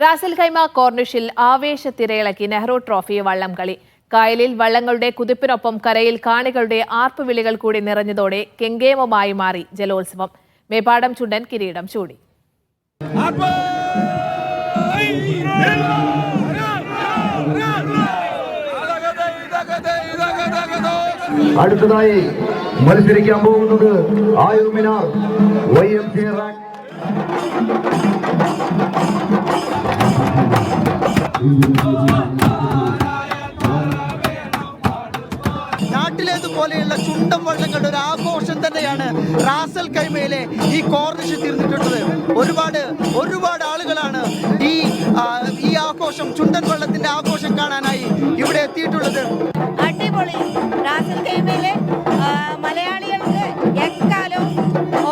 Ras al Khaimah കോർണിഷിൽ ആവേശത്തിരയിളക്കി Nehru trophy വള്ളംകളി. കായലിൽ വള്ളങ്ങളുടെ കുതിപ്പിനൊപ്പം കരയിൽ കാണികളുടെ ആർപ്പുവിളികൾ കൂടി നിറഞ്ഞതോടെ കെങ്കേമമായി മാറി ജലോത്സവം. മേപ്പാടം ചുണ്ടൻ കിരീടം ചൂടി. അടുത്തതായി മത്സരിക്കാൻ പോകുന്നത് ആയുർമിനാർ YMC റാങ്ക്. നാട്ടിലേതുപോലെയുള്ള ചുണ്ടൻ വള്ളങ്ങളുടെ ഒരു ആഘോഷം തന്നെയാണ് റാസൽ ഖൈമയിലെ ഈ കോർണിഷ് തീർന്നിട്ടുള്ളത്. ഒരുപാട് ആളുകളാണ് ഈ ആഘോഷം, ചുണ്ടൻ വള്ളത്തിന്റെ ആഘോഷം കാണാനായി ഇവിടെ എത്തിയിട്ടുള്ളത്. അടിപൊളി. റാസൽ ഖൈമയിലെ മലയാളികൾക്ക് എക്കാലവും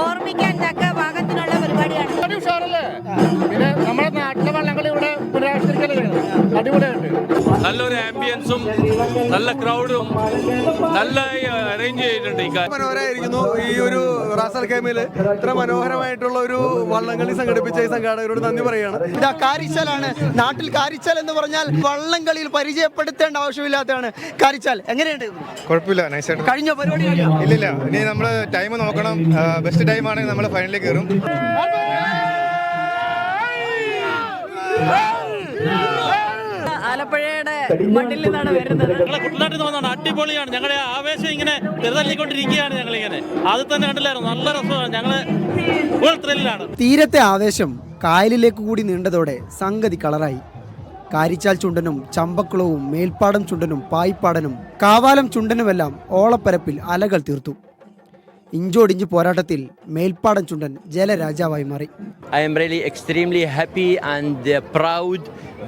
ഓർമ്മിക്കാൻ തക്ക ഭാഗത്തിനുള്ള പരിപാടിയാണ്. പിന്നെ നമ്മുടെ നാട്ടിലെ വള്ളംകളി ഇവിടെ അടിപൊളിയായിട്ട് നല്ലൊരു ആംബിയൻസും നല്ല ക്രൗഡും നല്ല അറേഞ്ച് ചെയ്തിട്ടുണ്ട്. മനോഹരമായിരിക്കുന്നു. ഈ ഒരു റാസൽ ഖൈമയിൽ ഇത്ര മനോഹരമായിട്ടുള്ള ഒരു വള്ളംകളി സംഘടിപ്പിച്ച ഈ സംഘാടകരോട് നന്ദി പറയുകയാണ്. ഇതാ കാരിച്ചാലാണ്. നാട്ടിൽ കാരിച്ചാൽ എന്ന് പറഞ്ഞാൽ വള്ളംകളിയിൽ പരിചയപ്പെടുത്തേണ്ട ആവശ്യമില്ലാത്തതാണ്. കാരിച്ചാൽ എങ്ങനെയുണ്ട്? കുഴപ്പമില്ല, നൈസായിട്ട് കഴിഞ്ഞ പരിപാടി ഇല്ലില്ല. ഇനി നമ്മൾ ടൈം നോക്കണം. ബെസ്റ്റ് ടൈം ആണെങ്കിൽ നമ്മൾ ഫൈനലിൽ കയറും. ആലപ്പുഴയുടെ മണ്ണിൽ നിന്നാണ് വരുന്നത്. കുട്ടനാട്ടിൽ നിന്നാണ്. അടിപൊളിയാണ്. ഞങ്ങളുടെ ആവേശം ഇങ്ങനെ ചെറുതല്ലിക്കൊണ്ടിരിക്കുകയാണ്. ഞങ്ങളിങ്ങനെ അത് തന്നെ കണ്ടില്ലായിരുന്നു. നല്ല രസമാണ്. ഞങ്ങള് ഫുൾ ത്രില്ലാണ്. തീരത്തെ ആവേശം കായലിലേക്ക് കൂടി നീണ്ടതോടെ സംഗതി കളറായി. കാരിച്ചാൽ ചുണ്ടനും ചമ്പക്കുളവും മേൽപ്പാടം ചുണ്ടനും പായിപ്പാടനും കാവാലം ചുണ്ടനുമെല്ലാം ഓളപ്പരപ്പിൽ അലകൾ തീർത്തു. ഇഞ്ചോടിഞ്ച് പോരാട്ടത്തിൽ മേൽപ്പാടം ചുണ്ടൻ ജലരാജാവായി മാറി. I am really extremely happy and proud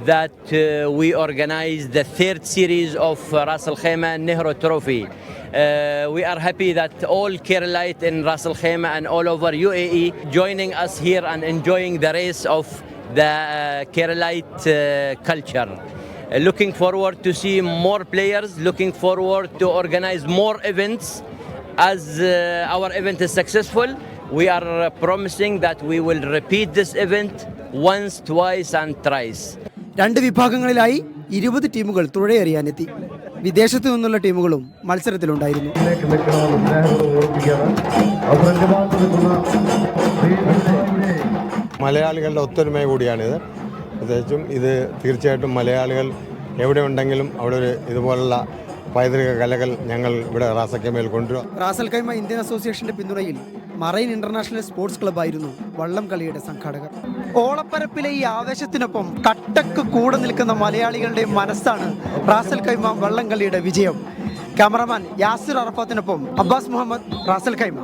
that we organized the third series of Ras Al Khaimah Nehru Trophy. We are happy that all Keralite in Ras Al Khaimah and all over UAE joining us here and enjoying the race of the Keralite culture. Looking forward to see more players, looking forward to organize more events. As our event is successful, we are promising that we will repeat this event once, twice and thrice. രണ്ട് വിഭാഗങ്ങളിലായി 20 ടീമുകൾ തുഴയെറിയാനെത്തി. വിദേശത്തു നിന്നുള്ള ടീമുകളും മത്സരത്തിലുണ്ടായിരുന്നു. മലയാളികളുടെ ഒത്തൊരുമ കൂടിയാണിത്. പ്രത്യേകിച്ചും ഇത് തീർച്ചയായിട്ടും മലയാളികൾ എവിടെ ഉണ്ടെങ്കിലും അവിടെ ഒരു ഇതുപോലുള്ള പൈതൃക കലകൾ ഞങ്ങൾ ഇവിടെ റാസൽ ഖൈമയിൽ കൊണ്ടുവരും. റാസൽ ഖൈമ ഇന്ത്യൻ അസോസിയേഷന്റെ പിന്തുണയിൽ മറൈൻ ഇന്റർനാഷണൽ സ്പോർട്സ് ക്ലബ്ബായിരുന്നു വള്ളം കളിയുടെ സംഘാടകർ. ഓളപ്പരപ്പിലെ ഈ ആവേശത്തിനൊപ്പം കട്ടക്ക് കൂടെ നിൽക്കുന്ന മലയാളികളുടെ മനസ്സാണ് റാസൽ ഖൈമ വള്ളം കളിയുടെ വിജയം. ക്യാമറമാൻ യാസിർ അറഫാത്തിനൊപ്പം അബ്ബാസ് മുഹമ്മദ്, റാസൽ ഖൈമ.